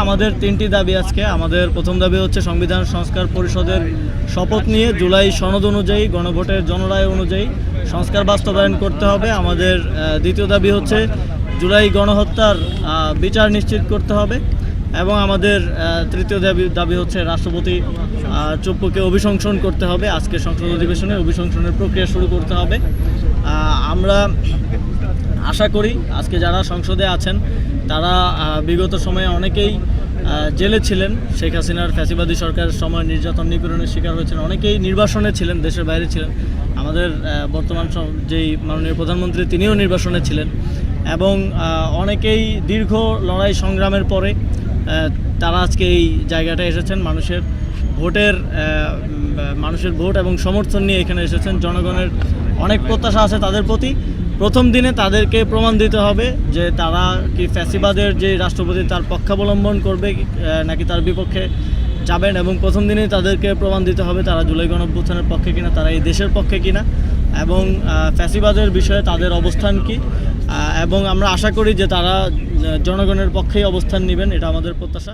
আমাদের তিনটি দাবি আজকে। আমাদের প্রথম দাবি হচ্ছে সংবিধান সংস্কার পরিষদের শপথ নিয়ে জুলাই সনদ অনুযায়ী গণভোটের জনরায় অনুযায়ী সংস্কার বাস্তবায়ন করতে হবে। আমাদের দ্বিতীয় দাবি হচ্ছে জুলাই গণহত্যার বিচার নিশ্চিত করতে হবে এবং আমাদের তৃতীয় দাবি হচ্ছে রাষ্ট্রপতি চুপ্পুকে অভিশংসন করতে হবে। আজকে সংসদ অধিবেশনে অভিশংসনের প্রক্রিয়া শুরু করতে হবে। আমরা আশা করি আজকে যারা সংসদে আছেন তারা বিগত সময়ে অনেকেই জেলে ছিলেন, শেখ হাসিনার ফ্যাসিবাদী সরকারের সময় নির্যাতন নিপীড়নের শিকার হয়েছেন, অনেকেই নির্বাসনে ছিলেন, দেশের বাইরে ছিলেন। আমাদের বর্তমান যেই মাননীয় প্রধানমন্ত্রী তিনিও নির্বাসনে ছিলেন এবং অনেকেই দীর্ঘ লড়াই সংগ্রামের পরে তারা আজকে এই জায়গাটায় এসেছেন। মানুষের ভোট এবং সমর্থন নিয়ে এখানে এসেছেন। জনগণের অনেক প্রত্যাশা আছে তাদের প্রতি। প্রথম দিনে তাদেরকে প্রমাণ দিতে হবে যে তারা কি ফ্যাসিবাদের যে রাষ্ট্রপতি তার পক্ষাবলম্বন করবে নাকি তার বিপক্ষে যাবেন, এবং প্রথম দিনেই তাদেরকে প্রমাণ দিতে হবে তারা জুলাই গণঅভ্যুত্থানের পক্ষে কিনা, তারা এই দেশের পক্ষে কিনা এবং ফ্যাসিবাদের বিষয়ে তাদের অবস্থান কি। এবং আমরা আশা করি যে তারা জনগণের পক্ষেই অবস্থান নেবেন, এটা আমাদের প্রত্যাশা।